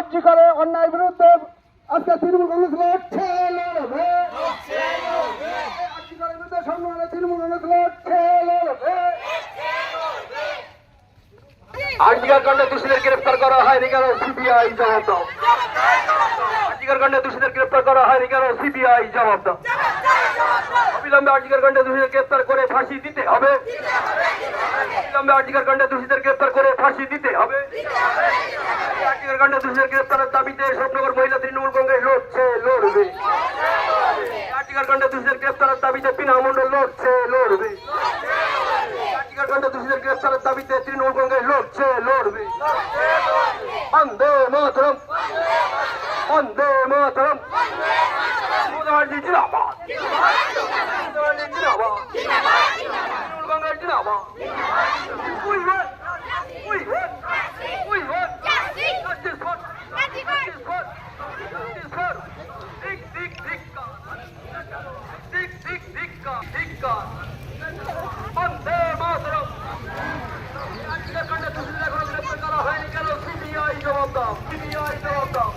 আর্জি করে অন্যায় বিরুদ্ধে আজকে তৃণমূল কংগ্রেস লড়ছে লড়বে আর্জি করে বিরুদ্ধে সংগ্রামে তৃণমূল কংগ্রেস লড়ছে লড়বে আর্জিকর কাণ্ডে দোষীদের গ্রেফতার করা হয়নি কেন সিবিআই জবাব দাও আর্জিকর কাণ্ডে দোষীদের গ্রেফতার করা হয়নি কেন সিবিআই জবাব দাও অবিলম্বে আর্জিকর কাণ্ডে দোষীদের গ্রেফতার করে ফাঁসি দিতে হবে অবিলম্বে আর্জিকর কাণ্ডে দোষীদের গ্রেফতার করে ফাঁসি দিতে হবে আর্জিকর কাণ্ডে দোষীদের গ্রেফতারের দাবিতে স্বপ্নগর মহিলা তৃণমূল কংগ্রেস লড়ছে লড়বে আর্জিকর কাণ্ডে দোষীদের গ্রেফতারের দাবিতে পিনা মণ্ডল লড়ছে লড়বে আর্জিকর কাণ্ডে দোষীদের গ্রেফতারের দাবিতে তৃণমূল কংগ্রেস লড়ছে লড়বে বন্দে মাতরম বন্দে মাতরম মোদী জিন্দাবাদ মোদী জিন্দাবাদ তৃণমূল কংগ্রেস জিন্দাবাদ We want justice for justice for justice for ধিক বন্দে মাতরম আর্জিকর কাণ্ডে দোষীদের এখনো গ্রেফতার করা হয়নি কেন সিবিআই জবাব দাও সিবিআই জবাব দাও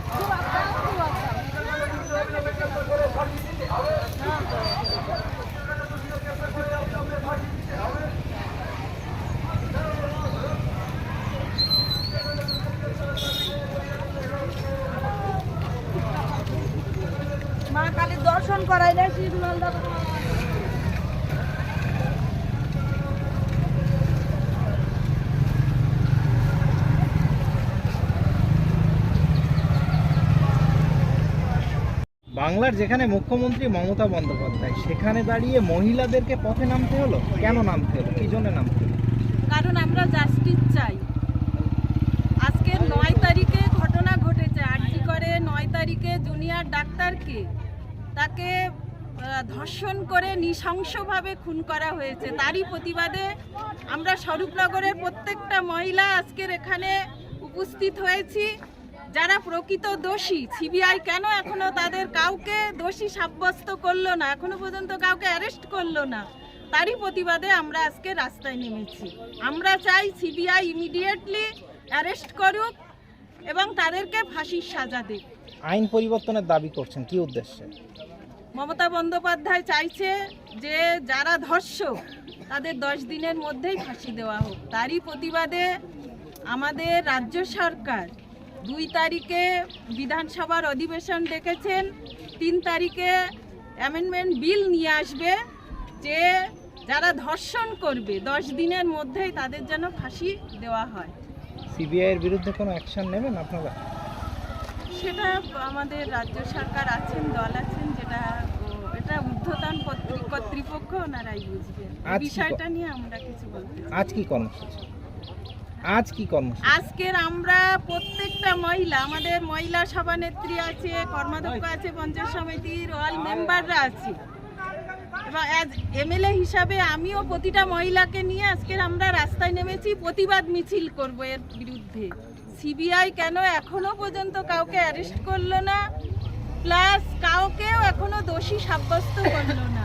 মা কালীর দর্শন করাই না শিবনালদা বাংলার যেখানে মুখ্যমন্ত্রী মমতা বন্দ্যোপাধ্যায় সেখানে দাঁড়িয়ে মহিলাদেরকে পথে নামতে হলো, কেন নামতে হলো, কি জন্য নামতে হলো? কারণ আমরা জাস্টিস চাই। আজকে 9 তারিখে ঘটনা ঘটেছে আরজি করে 9 তারিখে জুনিয়র ডাক্তারকে তাকে ধর্ষণ করে নৃশংসভাবে খুন করা হয়েছে। তারই প্রতিবাদে আমরা স্বরূপনগরের প্রত্যেকটা মহিলা আজকের এখানে উপস্থিত হয়েছি। যারা প্রকৃত দোষী, সিবিআই কেন এখনো তাদের কাউকে দোষী সাব্যস্ত করলো না, এখনো পর্যন্ত কাউকে অ্যারেস্ট করলো না, তারই প্রতিবাদে আমরা আজকে রাস্তায় নেমেছি। আমরা চাই সিবিআই ইমিডিয়েটলি অ্যারেস্ট করুক এবং তাদেরকে ফাঁসির সাজা দিক। আইন পরিবর্তনের দাবি করছেন, কি উদ্দেশ্যে? মমতা বন্দ্যোপাধ্যায় চাইছে যে যারা ধর্ষক তাদের 10 দিনের মধ্যেই ফাঁসি দেওয়া হোক। তারই প্রতিবাদে আমাদের রাজ্য সরকার 2 তারিখে বিধানসভার অধিবেশন ডেকেছেন, 3 তারিখে অ্যামেন্ডমেন্ট বিল নিয়ে আসবে যে যারা ধর্ষণ করবে 10 দিনের মধ্যেই তাদের যেন ফাঁসি দেওয়া হয়। সিবিআই এর বিরুদ্ধে কোনো অ্যাকশন নেবেন আপনারা? সেটা আমাদের রাজ্য সরকার আছেন, দল আছেন, এটা ঊর্ধ্বতন কর্তৃপক্ষ ওনারাই বুঝবেন। বিষয়টা নিয়ে আমরা কিছু বলতে চাই। আজ কি কর্মসূচি? আজকের আমরা প্রত্যেকটা মহিলা, আমাদের মহিলা সভানেত্রী আছে, কর্মাধ্যক্ষ আছে, পঞ্চায়েত সমিতির অল মেম্বাররা আছে এবং অ্যাজ এমএলএ হিসাবে আমিও প্রতিটা মহিলাকে নিয়ে আজকের আমরা রাস্তায় নেমেছি, প্রতিবাদ মিছিল করব এর বিরুদ্ধে। সিবিআই কেন এখনো পর্যন্ত কাউকে অ্যারেস্ট করলো না, প্লাস কাউকেও এখনো দোষী সাব্যস্ত করলো না,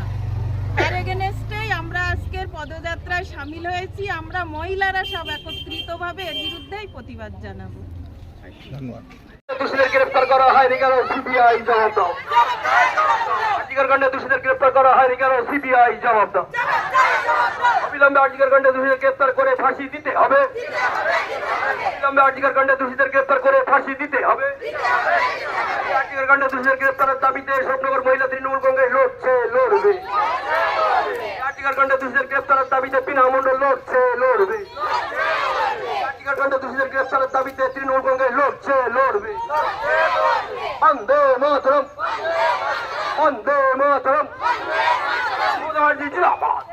তার এগেনস্টেই আমরা আজকের পদযাত্রায় সামিল হয়েছি। আমরা মহিলারা সব একত্রিতভাবে এর বিরুদ্ধেই প্রতিবাদ জানাবো। ধন্যবাদ। দোষীদের গ্রেফতার করা হয়নি কেন সিবিআই জবাব দাও আর্জিকর কাণ্ডে দোষীদের গ্রেফতার করা হয়নি কেন সিবিআই জবাব দাও অবিলম্বে আর্জিকর কাণ্ডে দোষীদের গ্রেফতার করে ফাঁসি দিতে হবে অবিলম্বে আর্জিকর কাণ্ডে দোষীদের গ্রেফতার করে ফাঁসি দিতে হবে আর্জিকর কাণ্ডে দোষীদের গ্রেফতারের দাবিতে স্বপ্নগর মহিলা তৃণমূল কংগ্রেস লড়ছে লড়বে আর্জিকর কাণ্ডে দোষীদের গ্রেফতারের দাবিতে পিনা মণ্ডল লড়ছে লড়বে আর্জিকর কাণ্ডে দোষীদের গ্রেফতারের দাবিতে তৃণমূল কংগ্রেস লড়ছে লড়বে বন্দে মাতরম বন্দে মাতরম মোদী জিন্দাবাদ